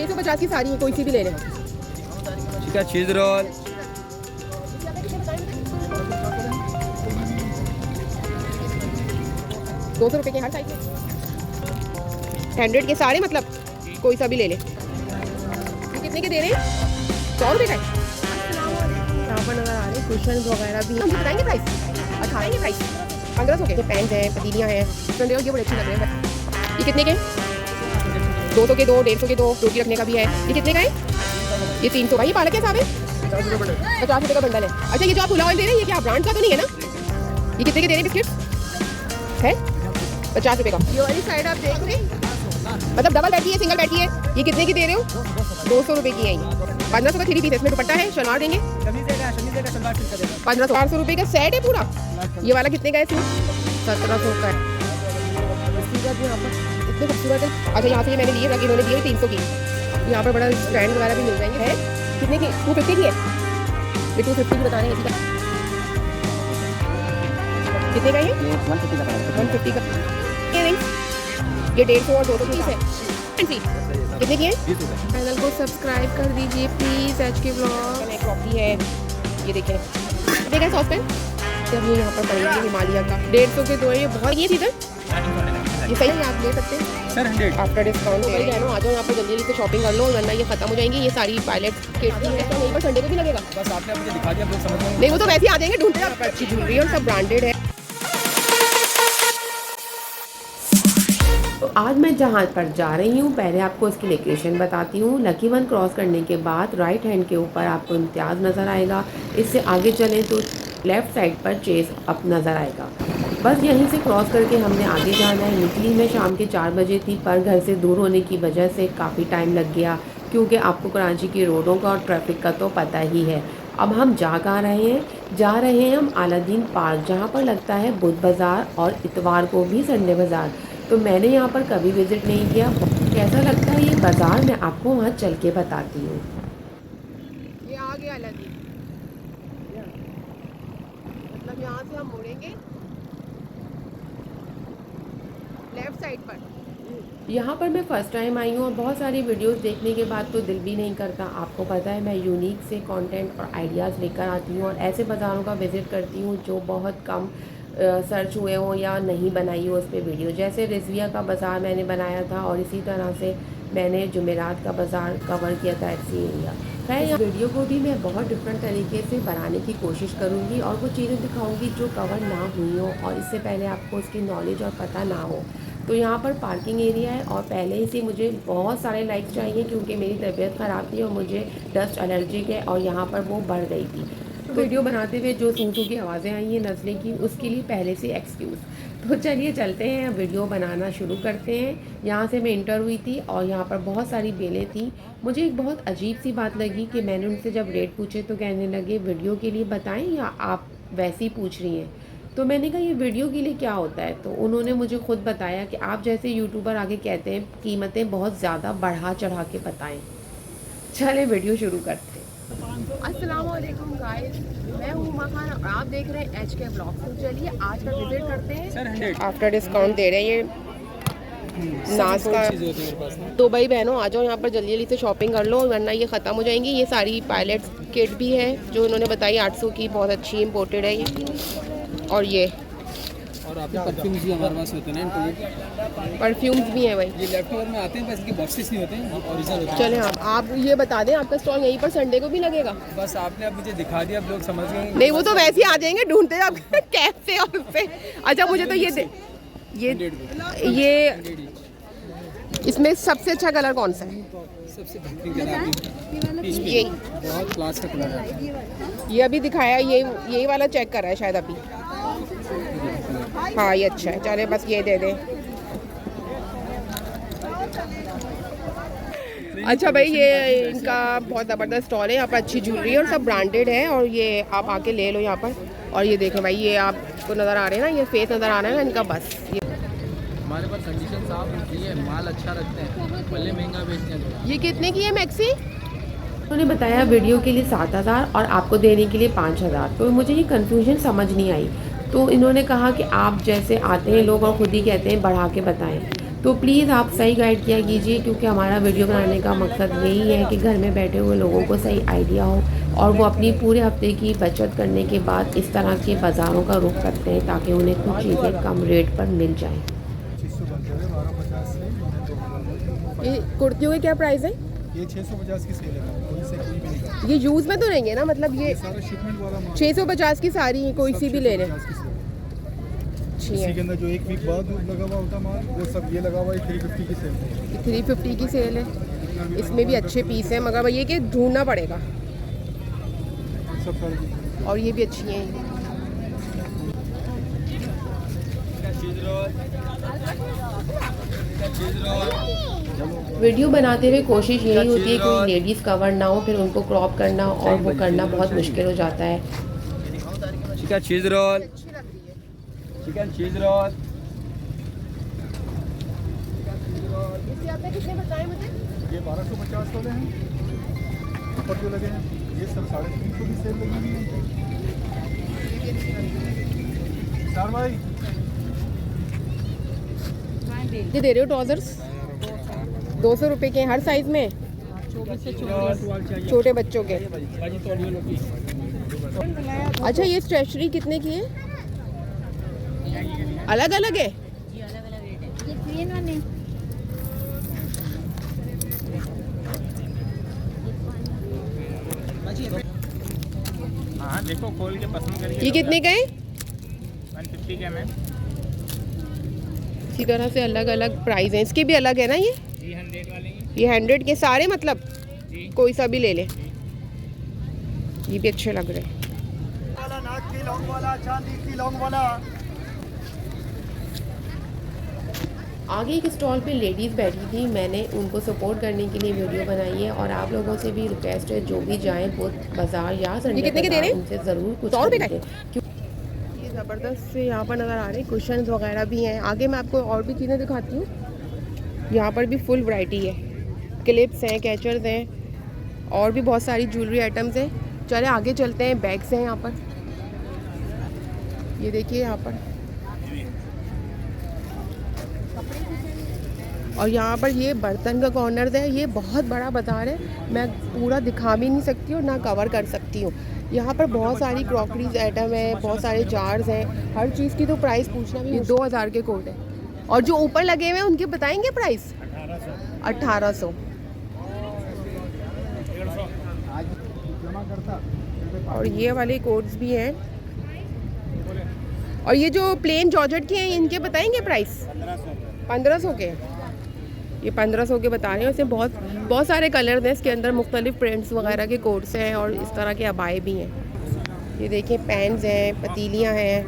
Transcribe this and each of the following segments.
650 की सारी है, कोई सी भी ले लें। चिकन चीज रोल 200 रुपए के हर साइज में, 100 के सारे, मतलब कोई सा भी ले ले। ये कितने के दे रहे हैं? 100 रुपए का। यहाँ पर नजर आ रहे हैं कुशन वगैरह भी। हम बताएंगे प्राइस, बताएंगे प्राइस। 1500 के पेन है, पतीलियाँ हैं, ये बड़े अच्छे लग रहे हैं। ये कितने के? 200 के 2, 150 के 2, रोटी रखने का भी है। ये कितने का है? ये 300 का। ये पालक के साथ है 50 रुपये का बंडल है। अच्छा, ये जो आप पुलाव ऑयल दे रहे हैं, ये क्या ब्रांड का तो नहीं है ना? ये कितने के दे रहे हैं बिस्किट? है 50 रुपये का। ये वाली साइड आप देख रहे हैं, मतलब डबल बैठी है, सिंगल बैठी है। ये कितने की दे रहे हो? 200 रुपये की है। ये 1500 का 3 पीस, इसमें दुपट्टा है, शलवार देंगे 1500। 400 रुपये का सेट है पूरा। ये वाला कितने का है? इसमें 1700 का है। यहाँ पर इतने खूबसूरत है। अच्छा, यहाँ से ये मैंने लिए, इन्होंने दिए 300 की। यहाँ पर बड़ा स्टैंड वगैरह भी मिल जाएंगे। है कितने की? 250 की है। ये 250 की बता रहे हैं। कितने का है? 150 का। ये 150 और 200 पीस है। कितने की है? चैनल को सब्सक्राइब कर दीजिए प्लीज। HK vlog. एक कॉफी है, ये देखें। कितने का सॉस पेन? जब ये यहाँ पर पड़ेंगे हिमालय का 150 के 2 है। ये बहुत ये चीज़ है, ये सही है, आप ले सकते हैं सर 100 आफ्टर डिस्काउंट। भाई बहनों आ जाओ यहाँ पर जल्दी से शॉपिंग कर लो, वरना ये खत्म हो जाएंगी। ये सारी पायलट किट भी है, तो यहीं पर संडे को भी लगेगा। बस आपने मुझे दिखा दिया, आप लोग समझ गए। नहीं, वो तो वैसे ही आ जाएंगे, ढूंढते हैं। अच्छी ज्वेलरी और सब ब्रांडेड है। तो आज मैं जहाँ पर जा रही हूँ, पहले आपको इसकी लोकेशन बताती हूँ। लकी वन क्रॉस करने के बाद राइट हैंड के ऊपर आपको इम्तियाज़ नज़र आएगा। इससे आगे चलें तो लेफ़्ट साइड पर चेस अप नज़र आएगा। बस यहीं से क्रॉस करके हमने आगे जाना है। निकली मैं शाम के 4 बजे थी, पर घर से दूर होने की वजह से काफ़ी टाइम लग गया, क्योंकि आपको कराची की रोडों का और ट्रैफिक का तो पता ही है। अब हम जा कहाँ रहे हैं? जा रहे हैं हम अलादीन पार्क, जहाँ पर लगता है बुध बाज़ार और इतवार को भी संडे बाज़ार। तो मैंने यहाँ पर कभी विज़िट नहीं किया। कैसा लगता है ये बाज़ार, मैं आपको वहाँ चल के बताती हूँ। ये आ गया अलादीन, मतलब यहाँ से हम मुड़ेंगे लेफ्ट साइड पर। यहाँ पर मैं फ़र्स्ट टाइम आई हूँ और बहुत सारी वीडियोस देखने के बाद तो दिल भी नहीं करता। आपको पता है मैं यूनिक से कंटेंट और आइडियाज़ लेकर आती हूँ और ऐसे बाज़ारों का विज़िट करती हूँ जो बहुत कम सर्च हुए हों या नहीं बनाई हो उस पर वीडियो। जैसे रिजविया का बाज़ार मैंने बनाया था और इसी तरह से मैंने जुमेरात का बाज़ार कवर किया था FC एरिया। खैर यहाँ वीडियो को भी मैं बहुत डिफरेंट तरीके से बनाने की कोशिश करूँगी और वो चीज़ें दिखाऊँगी जो कवर ना हुई हो और इससे पहले आपको इसकी नॉलेज और पता ना हो। तो यहाँ पर पार्किंग एरिया है और पहले ही से मुझे बहुत सारे लाइक्स चाहिए, क्योंकि मेरी तबीयत ख़राब थी और मुझे डस्ट एलर्जिक है और यहाँ पर वो बढ़ गई थी। तो वीडियो बनाते हुए जो सूसू की आवाज़ें आई हैं नज़ले की, उसके लिए पहले से एक्सक्यूज़। तो चलिए चलते हैं, वीडियो बनाना शुरू करते हैं। यहाँ से मैं इंटर हुई थी और यहाँ पर बहुत सारी बेलें थी। मुझे एक बहुत अजीब सी बात लगी कि मैंने उनसे जब रेट पूछे तो कहने लगे वीडियो के लिए बताएं या आप वैसे ही पूछ रही हैं। तो मैंने कहा ये वीडियो के लिए क्या होता है? तो उन्होंने मुझे खुद बताया कि आप जैसे यूट्यूबर आगे कहते हैं कीमतें बहुत ज़्यादा बढ़ा चढ़ा के बताएं। चलें वीडियो शुरू करते हैं। अस्सलाम वालेकुम गाइस, मैं हूँ महान और आप देख रहे हैं HK व्लॉग। तो चलिए आज का विजिट करते हैं। आफ्टर डिस्काउंट दे रहे हैं ये नाज का। तो भाई बहनों आ जाओ यहाँ पर जल्दी जल्दी से शॉपिंग कर लो, वरना ये ख़त्म हो जाएंगी। ये सारी पायलट किट भी है जो इन्होंने बताई 800 की, बहुत अच्छी इम्पोर्टेड है ये। और ये और आपके परफ्यूम्स भी हमारे पास होते हैं ना, परफ्यूम्स भी हैं भाई। ये लेफ्ट ओवर में आते हैं, वैसे कि बॉक्सेस नहीं होते हैं, ओरिजिनल होते हैं। चले आप ये बता दें आपका स्टॉल यहीं पर संडे को भी लगेगा? बस आपने अब मुझे दिखा दिया, आप लोग समझ गए। नहीं, वो तो वैसे ही आ जाएंगे, ढूंढते हैं आप कैसे और उससे। अच्छा मुझे तो ये इसमें सबसे अच्छा कलर कौन सा है? सबसे बेहतरीन कलर यही, बहुत क्लास का कलर है ये अभी दिखाया, यही वाला चेक कर रहा है शायद अभी। हाँ ये अच्छा है, चले बस ये दे दें। अच्छा भाई ये इनका बहुत ज़बरदस्त स्टॉल है, यहाँ पर अच्छी ज्वेलरी और सब ब्रांडेड है और ये आप आके ले लो यहाँ पर। और ये देखें भाई, ये आपको नज़र आ रहे हैं ना, ये फेस नज़र आ रहा है ना इनका। बस हमारे पास कंडीशन साफ होती है, माल अच्छा रखते हैं, भले महंगा बेचते हैं। ये कितने की है मैक्सी? उन्होंने बताया वीडियो के लिए 7000 और आपको देने के लिए 5000। तो मुझे ये कन्फ्यूजन समझ नहीं आई। तो इन्होंने कहा कि आप जैसे आते हैं लोग और ख़ुद ही कहते हैं बढ़ा के बताएं। तो प्लीज़ आप सही गाइड किया कीजिए, क्योंकि हमारा वीडियो बनाने का मकसद यही है कि घर में बैठे हुए लोगों को सही आइडिया हो और वो अपनी पूरे हफ्ते की बचत करने के बाद इस तरह के बाज़ारों का रुख करते हैं ताकि उन्हें कुछ चीज़ें कम रेट पर मिल जाएं। ये कुर्तियों के क्या प्राइस है? ये 650 की सेल है, कोई से कोई भी नहीं। ये यूज़ में तो नहीं है ना, मतलब ये सारा शिपमेंट वाला माल 650 की सारी है, कोई सी भी ले लें। 650 की सेल। अच्छी इसी है। के अंदर जो एक वीक बाद लगा हुआ होता माल, वो सब ये लगा हुआ है 350 की सेल है। 350 की सेल है। इसमें भी अच्छे पीस हैं, मगर ये कि ढूंढना पड़ेगा। सब सारे और ये भी अच्छी हैं। वीडियो बनाते हुए कोशिश यही होती है कोई लेडीज़ कवर ना हो, फिर उनको क्रॉप करना और वो करना बहुत मुश्किल हो जाता है। चिकन चीज़ रोल, अच्छी लग रही है। Chicken cheese roll. इससे आपने कितने बताए मुझे? ये 1250 वाले हैं, ऊपर जो लगे हैं ये सब 350 की सेल लगी हुई है। चार भाई ये दे रहे हो ट्राउजर्स 200 रुपए के, हर साइज में, छोटे बच्चों के। अच्छा, ये स्टेशनरी कितने की है? अलग अलग है? ये ग्रीन वाले हाँ देखो खोल के पसंद करिए। ये कितने का है? 150 के मैम। इसी तरह से अलग अलग प्राइस हैं। इसके भी अलग है ना ये? 300 वाले हैं। ये 100 के सारे, मतलब जी। कोई सा भी ले ले। ये भी अच्छे लग रहे हैं। वाला नाक की लौंग वाला, चांदी की लौंग वाला। आगे एक स्टॉल पे लेडीज़ बैठी थी, मैंने उनको सपोर्ट करने के लिए वीडियो बनाई है और आप लोगों से भी रिक्वेस्ट है जो भी जाएं वो बाज़ार या संडे कितने के दे रहे हैं? उनसे ज़रूर कुछ 100 रुपए का है? खरीदें। ये ज़बरदस्त से यहाँ पर नज़र आ रहे हैं, कुशन्स वगैरह भी हैं। आगे मैं आपको और भी चीज़ें दिखाती हूँ। यहाँ पर भी फुल वैरायटी है, क्लिप्स हैं, कैचर्स हैं और भी बहुत सारी ज्वेलरी आइटम्स हैं। चले आगे चलते हैं। बैग्स हैं यहाँ पर, ये देखिए यहाँ पर। और यहाँ पर ये बर्तन का कॉर्नर है। ये बहुत बड़ा बाज़ार है, मैं पूरा दिखा भी नहीं सकती हूँ ना कवर कर सकती हूँ। यहाँ पर बहुत सारी क्रॉकरीज आइटम है, बहुत सारे जार्स हैं। हर चीज़ की तो प्राइस पूछना भी 2000 के कोट है। और जो ऊपर लगे हुए हैं उनके बताएंगे प्राइस? 1800। जमा करता। और ये वाले कोट्स भी हैं। और ये जो प्लेन जॉर्जेट के हैं इनके बताएंगे प्राइस? 1500 के। ये 1500 के बता रहे हैं। इसमें बहुत सारे कलर हैं इसके अंदर, मुख्तलिफ प्रिंट्स वगैरह के कोट्स हैं और इस तरह के अबाए भी हैं। ये देखिए पैन्स हैं, पतीलियाँ हैं।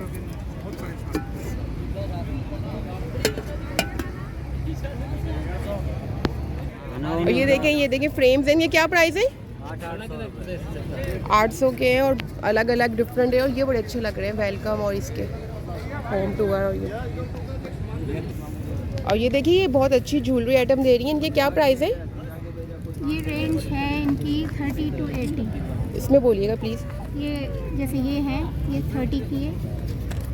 और ये देखें फ्रेम्स हैं। ये क्या प्राइस है? 800 के हैं और अलग अलग डिफरेंट है। और ये बड़े अच्छे लग रहे हैं, वेलकम और इसके होम टूर। और ये देखिए ये बहुत अच्छी ज्वेलरी आइटम दे रही हैं। इनके क्या प्राइस है? ये रेंज है इनकी 30 to 80। इसमें बोलिएगा प्लीज़। ये जैसे ये है, ये 30 की है।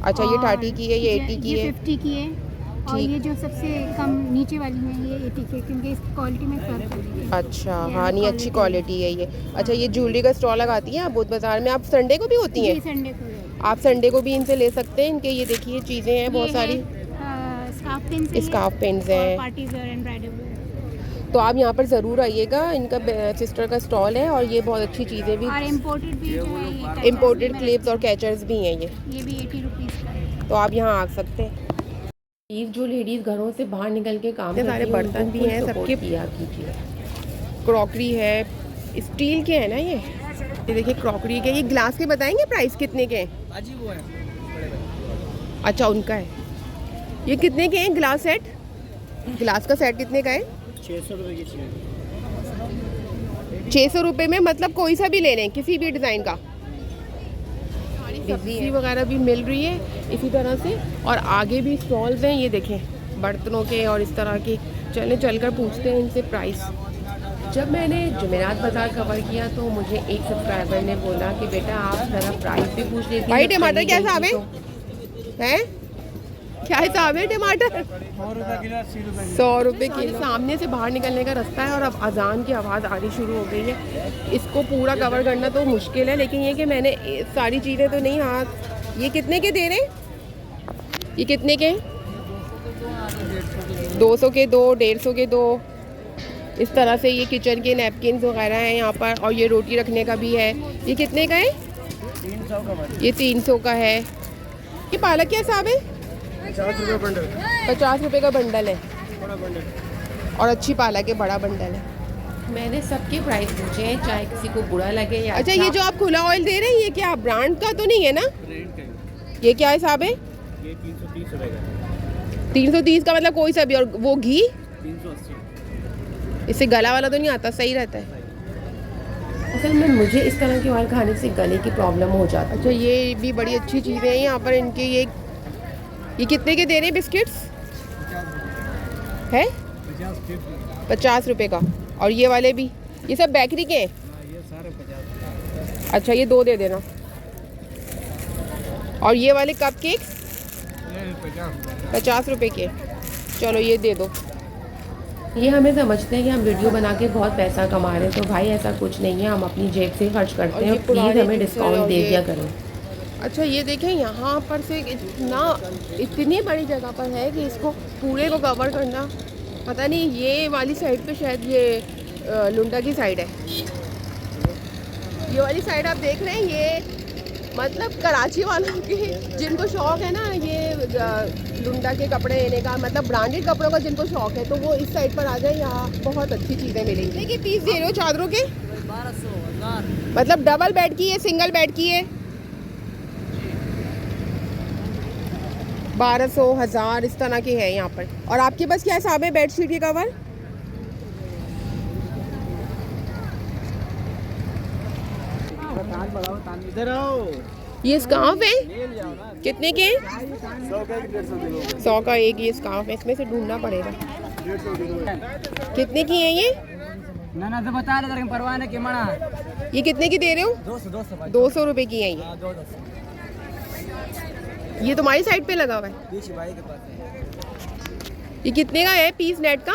अच्छा, ये और 30 की है, ये 80 की ये है। 50 की है। और ठीक। ये जो सबसे कम नीचे वाली है ये 80 की है, क्योंकि इस क्वालिटी में फ़र्क है। अच्छा, ये हाँ नहीं, अच्छी क्वालिटी है ये। अच्छा, ये ज्वेलरी का स्टॉल लगाती हैं आप बुध बाज़ार में? आप संडे को भी होती ये हैं? संडे को है। आप संडे को भी इनसे ले सकते हैं। इनके ये देखिए चीज़ें हैं बहुत सारी। स्कार्फ पेन्स हैं, स्कार्फ पेन्स हैं। Party wear and bridal where. तो आप यहाँ पर ज़रूर आइएगा। इनका सिस्टर का स्टॉल है और ये बहुत अच्छी चीज़ें भी, और इम्पोर्टेड भी जो है ये इम्पोर्टेड क्लिप्स और कैचर्स भी हैं ये भी 80 रुपीज़ का है। तो आप यहाँ आ सकते हैं। प्लीज़ जो लेडीज़ घरों से बाहर निकल के काम इतने सारे करती हैं, बर्तन उनको भी हैं, full सबके support किया कीजिए। क्रॉकरी है, स्टील के हैं ना ये देखिए क्रॉकरी के। ये ग्लास के बताएंगे प्राइस कितने के हैं? बाजी वो है बड़े भाई। अच्छा, उनका है। ये कितने के हैं ग्लास सेट? ग्लास का सेट कितने का है? 600 रुपए की सेल। 600 रुपये में, मतलब कोई सा भी ले लें, किसी भी डिज़ाइन का। सब्जी वगैरह भी मिल रही है इसी तरह से। और आगे भी स्टॉल्स हैं, ये देखें बर्तनों के और इस तरह के। चलकर पूछते हैं इनसे प्राइस। जब मैंने जुमेरात बाज़ार कवर किया तो मुझे एक सब्सक्राइबर ने बोला कि बेटा आप ज़रा प्राइस भी पूछ लेती भाई जब टमाटर चली क्या गई हिसाब थी है? तो। हैं क्या हिसाब है टमाटर? 100 रुपये किलो, 80 रुपये 100 रुपये किलो। सामने से बाहर निकलने का रास्ता है और अब अजान की आवाज़ आनी शुरू हो गई है। इसको पूरा कवर करना तो मुश्किल है, लेकिन ये कि मैंने सारी चीज़ें तो नहीं हाथ। ये कितने के दे रहे हैं? ये कितने के? 200 के 2, 150 के 2। इस तरह से ये किचन के नैपकिन्स वगैरह हैं यहाँ पर, और ये रोटी रखने का भी है। ये कितने का है? 300 का बन। ये 300 का है। ये पालक क्या हिसाब है? 50 रुपये बंडल, 50 रुपये का बंडल है, बड़ा बंडल। और अच्छी पालक है, बड़ा बंडल है। मैंने सबके प्राइस पूछे हैं, चाहे किसी को बुरा लगे या अच्छा। ये जो आप खुला ऑयल दे रहे हैं, ये क्या ब्रांड का तो नहीं है ना? ब्रांड का है। ये क्या हिसाब है? ये 330 रुपये का। 330 का मतलब कोई सा भी। और वो घी 380। इससे गला वाला तो नहीं आता, सही रहता है? असल में मुझे इस तरह के ऑयल खाने से गले की प्रॉब्लम हो जाती है। अच्छा, ये भी बड़ी अच्छी चीज़ें हैं यहाँ पर इनके। ये कितने के दे रहे हैं बिस्किट्स? है 50 रुपये का। और ये वाले भी, ये सब बेकरी के हैं? ये सारे 50। अच्छा, ये 2 दे देना। और ये वाले कपकेक्स 50 रुपये के। चलो ये दे दो। ये हमें समझते हैं कि हम वीडियो बना के बहुत पैसा कमा रहे हैं, तो भाई ऐसा कुछ नहीं है, हम अपनी जेब से खर्च करते हैं। प्लीज़ हमें डिस्काउंट दे दिया करें। अच्छा, ये देखें यहाँ पर से इतनी बड़ी जगह पर है कि इसको पूरे को कवर करना, पता नहीं। ये वाली साइड पे शायद ये लुंडा की साइड है। ये वाली साइड आप देख रहे हैं, ये मतलब कराची वालों के जिनको शौक़ है ना ये लुंडा के कपड़े लेने का, मतलब ब्रांडेड कपड़ों का जिनको शौक़ है, तो वो इस साइड पर आ जाए। यहाँ बहुत अच्छी चीज़ें मिलेंगी। देखिए पीस दे रहे हो चादरों के? 1200 मतलब डबल बेड की है, सिंगल बेड की है? 1200 1000 इस तरह के है यहाँ पर। और आपके पास क्या हिसाब है बेडशीट के कवर? इधर आओ। ये स्कार्फ है, ले जाओ ना। कितने के? 100 का 150 किलो, 100 का एक ये स्कार्फ है, इसमें से ढूंढना पड़ेगा। 150 किलो। कितने की है ये? ना तो बता रहे परवाह नहीं कि मना। ये कितने की दे रहे हो? 200 200 रुपये की है ये। 200 ये तुम्हारी साइड पे लगा हुआ है। बीच भाई के पास है। ये कितने का है पीस नेट का?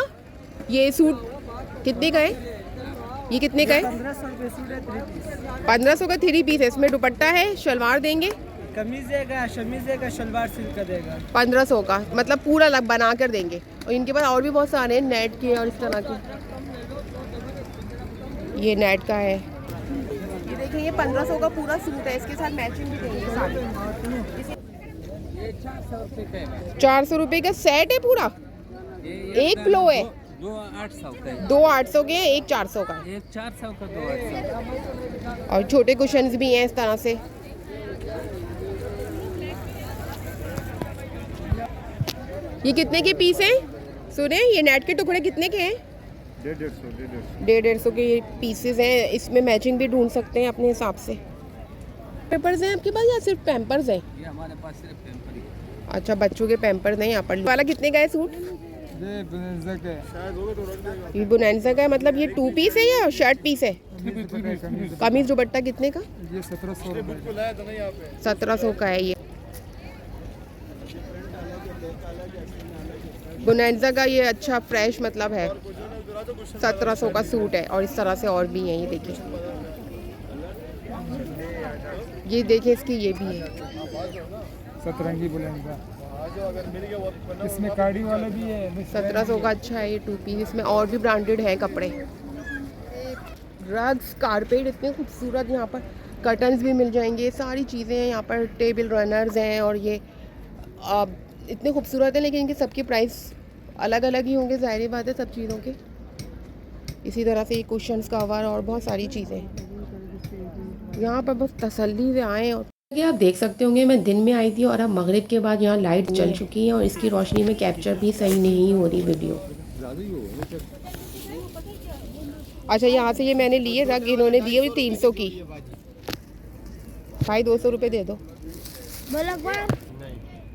ये सूट कितने का है? ये कितने का है? 1500 रुपये सूट है, 3 पीस। 1500 का 3 पीस है। इसमें दुपट्टा है, शलवार देंगे? कमीज देगा, शमीज देगा, शलवार सिल्क का देगा। 1500 का, मतलब पूरा लग बना कर देंगे। और इनके पास और भी बहुत सारे हैं नेट के और इस तरह के। ये नेट का है। ये देखिए, ये 1500 का पूरा सूट है, इसके साथ मैचिंग भी देंगे सारे। ये 400 रुपये का है। 400 रुपये का सेट है पूरा? एक फ्लो है? 2 800 का है। 2 800 के हैं, एक 400 का है। एक 400 का, 2 800। और छोटे कुशन्स भी हैं इस तरह से। ये कितने के पीस हैं? सुने, ये नेट के टुकड़े कितने के हैं? 150 के ये पीसेस हैं। इसमें मैचिंग भी ढूंढ सकते हैं अपने हिसाब से। पेपर्स हैं आपके पास या सिर्फ पैम्पर्स हैं? ये हमारे पास सिर्फ पेपर ही है। अच्छा, बच्चों के पैम्पर्स हैं यहाँ पर। वाला कितने का है सूट? ये बनज़ा का है। ये बोनांजा का है, मतलब ये 2 पीस है या शर्ट पीस है? कमीज दुपट्टा कितने का? ये 1700 रुपये। 1700 का है ये। बोनांजा का ये अच्छा फ्रेश मतलब है। 1700 का सूट है। और इस तरह से और भी हैं, ये देखिए। ये देखिए, इसकी ये भी है। सतरंगी बुलंदा। इसमें काड़ी वाला भी है। 1700 का अच्छा है ये 2 पीस। इसमें और भी ब्रांडेड है कपड़े। रग्स, कारपेट इतने खूबसूरत यहाँ पर। कर्टन्स भी मिल जाएंगे, सारी चीज़ें हैं यहाँ पर। टेबल रनर्स हैं और ये इतने खूबसूरत हैं, लेकिन इनके सबके प्राइस अलग अलग ही होंगे, ज़ाहिर बात है सब चीज़ों के। इसी तरह से ये कुशन्स, कवर और बहुत सारी चीज़ें यहाँ पर। बस तसल्ली से आएँ। और ये आप देख सकते होंगे, मैं दिन में आई थी और अब मगरिब के बाद यहाँ लाइट जल चुकी है और इसकी रोशनी में कैप्चर भी सही नहीं हो रही वीडियो। अच्छा, यहाँ से ये मैंने लिए रग, इन्होंने दिए हुए 300 की। भाई 200 रुपये दे दो।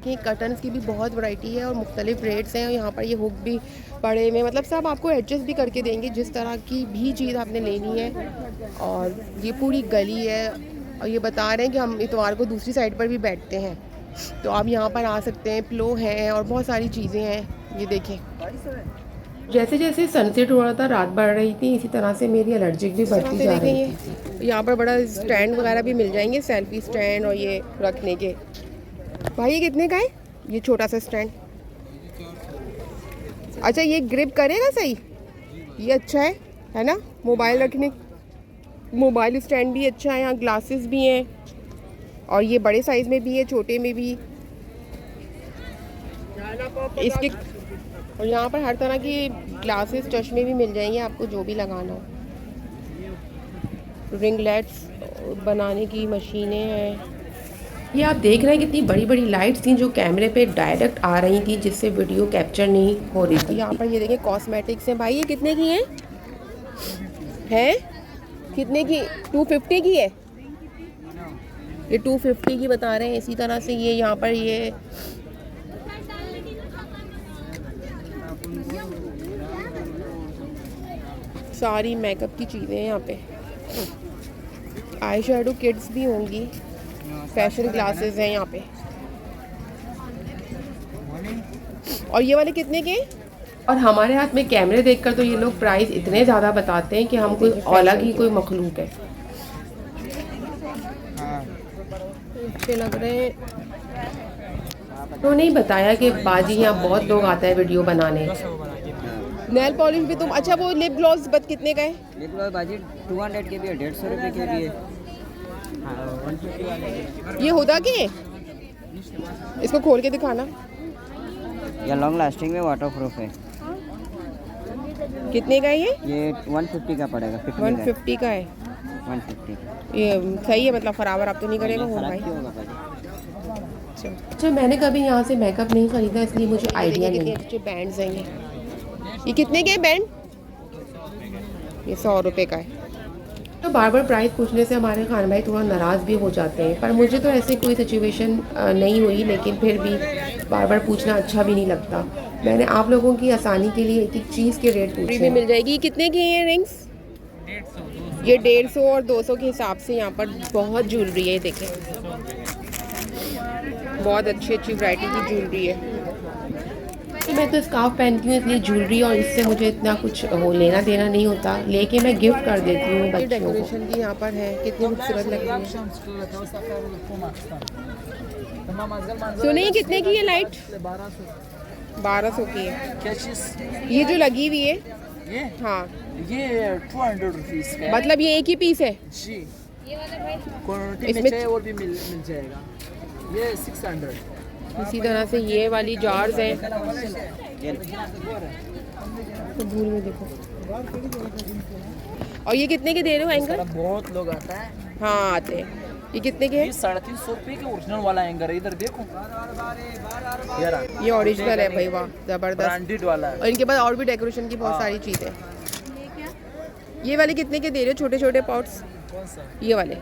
कि कर्टन्स की भी बहुत वैरायटी है और मुख्तलिफ रेट्स हैं। और यहाँ पर ये हुक भी पड़े हुए, मतलब सब आपको एडजस्ट भी करके देंगे जिस तरह की भी चीज़ आपने लेनी है। और ये पूरी गली है और ये बता रहे हैं कि हम इतवार को दूसरी साइड पर भी बैठते हैं। तो आप यहाँ पर आ सकते हैं। पिलो है और बहुत सारी चीज़ें हैं। ये देखें, जैसे जैसे सनसेट हो रहा था, रात बढ़ रही थी, इसी तरह से मेरी एलर्जिक भी बढ़ती जा रही थी। देखेंगे यहाँ पर बड़ा स्टैंड वगैरह भी मिल जाएंगे, सेल्फी स्टैंड और ये रखने के। भाई ये कितने का है ये छोटा सा स्टैंड? अच्छा ये ग्रिप करेगा सही, ये अच्छा है ना? मोबाइल रखने, मोबाइल स्टैंड भी अच्छा है। यहाँ ग्लासेस भी हैं और ये बड़े साइज़ में भी है, छोटे में भी इसके। और यहाँ पर हर तरह की ग्लासेस, चश्मे भी मिल जाएंगे आपको, जो भी लगाना हो। रिंगलेट्स बनाने की मशीनें हैं। ये आप देख रहे हैं कितनी बड़ी बड़ी लाइट्स थी जो कैमरे पे डायरेक्ट आ रही थी, जिससे वीडियो कैप्चर नहीं हो रही थी। यहाँ पर ये देखें कॉस्मेटिक्स हैं। भाई ये कितने की हैं? हैं कितने की? 250 की है ये, 250 की बता रहे हैं। इसी तरह से ये यहाँ पर ये सारी मेकअप की चीज़ें हैं। यहाँ पे आई शेडो किड्स भी होंगी, फैशन ग्लासेस हैं यहाँ पे। और ये वाले कितने के? और हमारे हाथ में कैमरे देखकर तो ये लोग प्राइस इतने ज़्यादा बताते हैं कि हम कोई अलग ही कोई मखलूक है। अच्छे लग रहे हैं। तो नहीं बताया कि बाजी यहाँ बहुत लोग आता है वीडियो बनाने। नेल पॉलिश भी तुम। अच्छा वो लिप ग्लॉस बट कितने का है? लिप ग्लॉस बाजी 200 के भी है, 150 रुपये के भी है। ये होता क्या है? इसको खोल के दिखाना। ये लॉन्ग लास्टिंग में वाटर प्रूफ है। कितने का है ये 150 का पड़ेगा। 150 का है। 150 ये सही है, मतलब खराब आप तो नहीं करेगा वो भाई? होगा बाजी। अच्छा मैंने कभी यहाँ से मेकअप नहीं खरीदा, इसलिए मुझे आइडिया कितने नहीं। अच्छे बैंड्स हैं ये कितने के बैंड? ये 100 रुपये का है। तो बार बार प्राइस पूछने से हमारे खान भाई थोड़ा नाराज़ भी हो जाते हैं, पर मुझे तो ऐसी कोई सिचुएशन नहीं हुई, लेकिन फिर भी बार बार पूछना अच्छा भी नहीं लगता। मैंने आप लोगों की आसानी के लिए एक एक चीज़ के रेट पूछे। भी मिल जाएगी। कितने की हैं रिंग्स? ये 150 और 200 के हिसाब से यहाँ पर बहुत ज्वेलरी है। देखें बहुत अच्छी अच्छी वैरायटी की ज्वेलरी है। तो मैं तो स्कार्फ पहनती हूँ, इसलिए ज्वेलरी और इससे मुझे इतना कुछ हो लेना देना नहीं होता, लेके मैं गिफ्ट कर देती हूँ ये बच्चों को। डेकोरेशन की यहाँ पर है, कितनी खूबसूरत लग रही है। सुनिए कितने की है लाइट? 1200 की है। ये जो लगी हुई है ये हाँ, ये 200 रुपीज़ का है। मतलब ये एक ही पीस है? जी, क्वांटिटी में इसमें चाहिए और भी मिल जाएगा। ये 600। इसी तरह से ये वाली जार्स हैं। तो भूल में देखो। और ये कितने के दे रहे हो एंकर? बहुत लोग आता है। हाँ आते हैं। ये कितने के ये हैं? 350 रुपये के ओरिजिनल वाला एंगर है। इधर देखो, ये रहा, ये ओरिजिनल है भाई, वाह ज़बरदस्त। ब्रांडेड वाला है। और इनके पास और भी डेकोरेशन की बहुत सारी चीज़ें। ये वाले कितने के दे रहे हो छोटे छोटे पॉट्स? कौन सा? ये वाले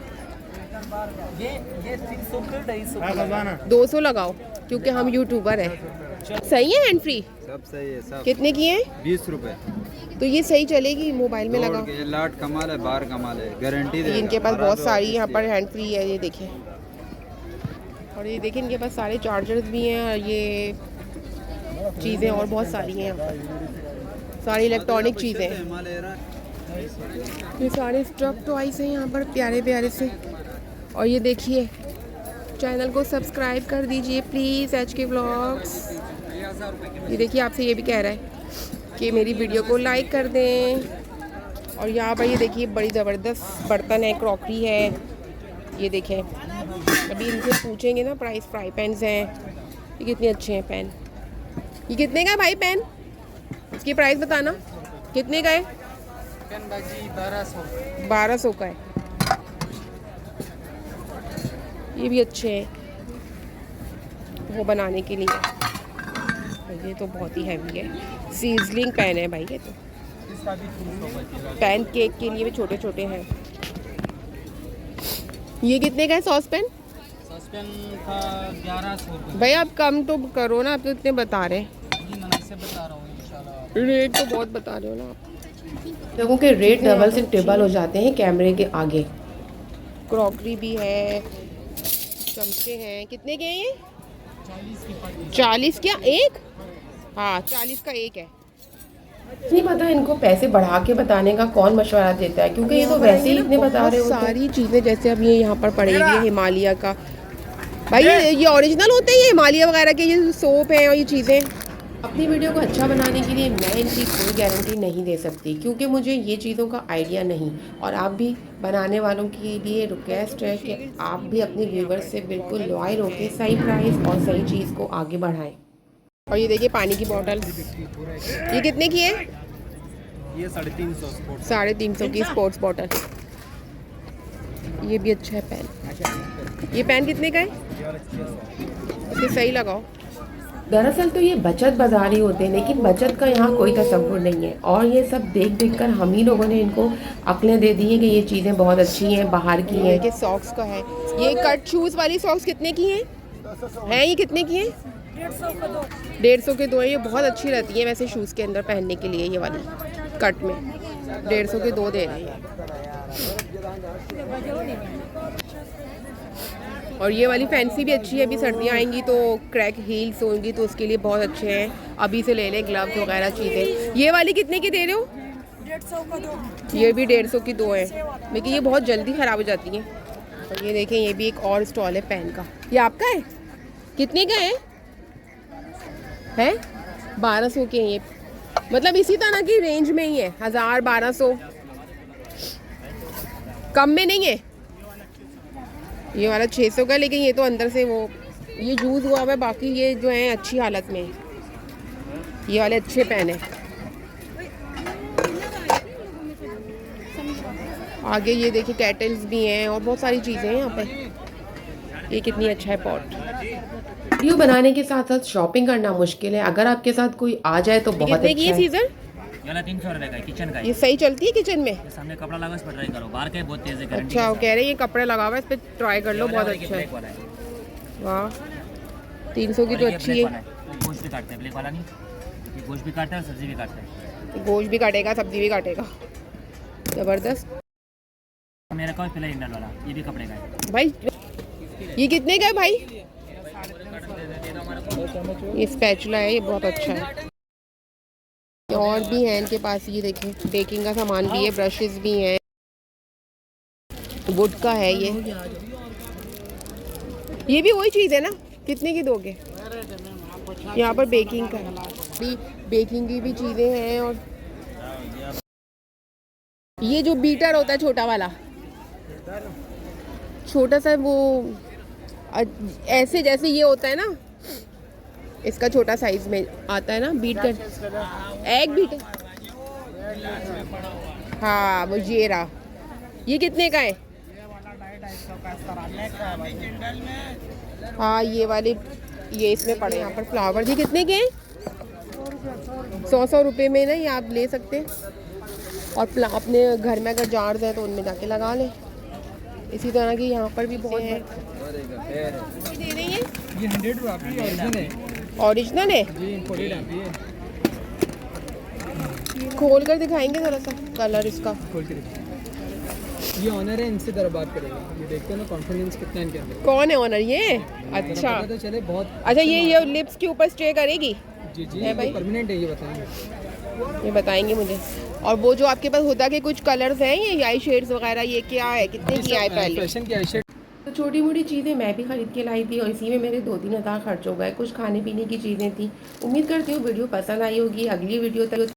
ये 300 के 250 के। 200 लगाओ क्योंकि हम यूट्यूबर हैं। सही है हैंड फ्री? सब सही है सब। कितने की है? 20 रुपए। तो ये सही चलेगी मोबाइल में लगाओ। ये लाट कमाल है, बार कमाल है, गारंटी ये इनके पास बहुत सारी यहाँ पर हैंड फ्री है। ये देखिए, और ये देखिए इनके पास सारे चार्जर्स भी हैं और ये चीज़ें और बहुत सारी हैं यहाँ पर, सारी इलेक्ट्रॉनिक चीज़ें हैं। ये सारे स्टफ टॉयज हैं यहाँ पर प्यारे प्यारे से। और ये देखिए, चैनल को सब्सक्राइब कर दीजिए प्लीज़, HK व्लॉग्स। ये देखिए आपसे ये भी कह रहा है कि मेरी वीडियो को लाइक कर दें। और यहाँ पर ये देखिए बड़ी ज़बरदस्त बर्तन है, क्रॉकरी है। ये देखें, अभी इनसे पूछेंगे ना प्राइस। फ्राई पैन्स हैं, ये कितने अच्छे हैं पेन। ये कितने का है भाई पेन? इसकी प्राइस बताना कितने का है? 1200 का है। ये भी अच्छे हैं वो बनाने के लिए। ये तो बहुत ही हैवी है, सीजलिंग पैन है भाई। ये तो पैन केक के लिए भी छोटे छोटे हैं। ये कितने का है सॉस पैन? सस्पेन का 1100 भाई आप कम तो करो ना, आप तो इतने बता रहे हैं। से बता रहा हूँ इंशाल्लाह। रेट तो बहुत बता रहे हो ना आप। लोगों के रेट डबल से ट्रिपल हो जाते हैं कैमरे के आगे। क्रॉकरी भी है, चमचे हैं। कितने के हैं ये? 40 क्या एक? हाँ 40 का एक है। नहीं पता इनको पैसे बढ़ा के बताने का कौन मशवरा देता है, क्योंकि ये तो वैसे ही इतने बता रहे होते हैं। सारी चीज़ें जैसे अब ये यहाँ पर पड़ेगी हिमालय का, भाई ये ओरिजिनल होते हैं ये हिमालय वगैरह के, ये सोप हैं और ये चीज़ें। अपनी वीडियो को अच्छा बनाने के लिए मैं इनकी कोई गारंटी नहीं दे सकती, क्योंकि मुझे ये चीज़ों का आइडिया नहीं। और आप भी बनाने वालों के लिए रिक्वेस्ट है कि आप भी अपने व्यूवर्स से बिल्कुल लॉयल होकर सही प्राइस और सही चीज़ को आगे बढ़ाएं। और ये देखिए पानी की बोतल, ये कितने की है? ये 350 350 की स्पोर्ट्स बोतल। ये भी अच्छा है पेन। ये पेन कितने का है? इसे सही लगाओ। दरअसल तो ये बचत बाजार ही होते हैं, लेकिन बचत का यहाँ कोई तसव्वुर नहीं है। और ये सब देख देख कर हम ही लोगों ने इनको अक्लें दे दी हैं कि ये चीज़ें बहुत अच्छी हैं, बाहर की हैं। कि सॉक्स का है, ये कट शूज़ वाली सॉक्स कितने की हैं? हैं ये कितने की हैं? 150 के दो हैं। ये बहुत अच्छी रहती है वैसे शूज़ के अंदर पहनने के लिए। ये वाली कट में 150 के दो दे रहे हैं। और ये वाली फैंसी भी अच्छी है, अभी सर्दियाँ आएंगी तो क्रैक हील्स होंगी तो उसके लिए बहुत अच्छे हैं। अभी से ले लें ग्लव्स वगैरह चीज़ें। ये वाली कितने की दे रहे हो? 150 का दो। ये भी 150 की दो है, लेकिन ये बहुत जल्दी ख़राब हो जाती हैं। और ये देखें, ये भी एक और स्टॉल है पेन का। ये आपका है? कितने का है? 1200 के हैं ये, मतलब इसी तरह की रेंज में ही है, 1000-1200, कम में नहीं है। ये वाला 600 का, लेकिन ये तो अंदर से वो ये यूज़ हुआ हुआ है, बाकी ये जो है अच्छी हालत में है। ये वाले अच्छे पेन है। आगे ये देखिए कैटल्स भी हैं और बहुत सारी चीज़ें हैं यहाँ पे। ये कितनी अच्छा है पॉट। वीडियो बनाने के साथ साथ शॉपिंग करना मुश्किल है, अगर आपके साथ कोई आ जाए तो बहुत अच्छा है। सीजन ये वाला 300 रुपए का है, किचन का है। ये सही चलती है किचन में? ये सामने कपड़ा लगा, इस पर ट्राई करो, बाहर का है, बहुत तेज है। अच्छा, वो कह रहे हैं ये कपड़ा लगा हुआ है, इस पर ट्राई कर लो, बहुत अच्छा है। वाह 300 की तो अच्छी है। गोश्त भी काटते हैं, ब्लैक वाला नहीं, गोश्त भी काटता है और सब्जी भी काटता है। गोश्त भी काटेगा, सब्जी भी काटेगा, ज़बरदस्त। मेरा का पहले इंडल वाला, ये भी कपड़े का है भाई। ये कितने का है भाई? ये स्पैचुला है, ये बहुत अच्छा है। और भी हैं इनके पास, ये देखें बेकिंग का सामान भी है, ब्रशेस भी हैं, वुड का है ये भी वही चीज़ है ना? कितने की दोगे? यहाँ पर बेकिंग का भी, बेकिंग की भी चीज़ें हैं। और ये जो बीटर होता है छोटा वाला, छोटा सा वो ऐसे जैसे ये होता है ना, इसका छोटा साइज में आता है ना बीटर, एग बीटर। हाँ वो ये रहा। ये कितने का है? हाँ ये वाले, ये इसमें पड़े यहाँ पर फ्लावर। ये कितने के हैं? 100 रुपये में ना ये आप ले सकते हैं। और अपने घर में अगर जार्स हैं तो उनमें जाके लगा लें। इसी तरह की यहाँ पर भी बहुत है। दे रही है ये 100 रुपये ओरिजिनल है। ओरिजिनल है जी, इंपोर्टेड आती है। खोल कर दिखाएंगे ज़रा सा कलर इसका। खोल के देखिए, ये ऑनर है, इनसे ज़रा बात करेगा। ये देखते हैं ना कॉन्फिडेंस कितना है इनके अंदर। कौन है ऑनर? ये अच्छा पता तो चले बहुत। अच्छा, ये लिप्स के ऊपर स्टे करेगी? जी जी, है भाई? परमानेंट है, ये बताएंगे। ये बताएंगे मुझे। और वो जो आपके पास हुदा के कुछ कलर्स हैं, ये आई शेड्स वगैरह, ये क्या है? कितने की आई पहले? फैशन की आई शेड। तो छोटी मोटी चीज़ें मैं भी ख़रीद के लाई थी और इसी में मेरे 2-3 हज़ार खर्च हो गए। कुछ खाने पीने की चीज़ें थी। उम्मीद करती हूँ वीडियो पसंद आई होगी। अगली वीडियो तक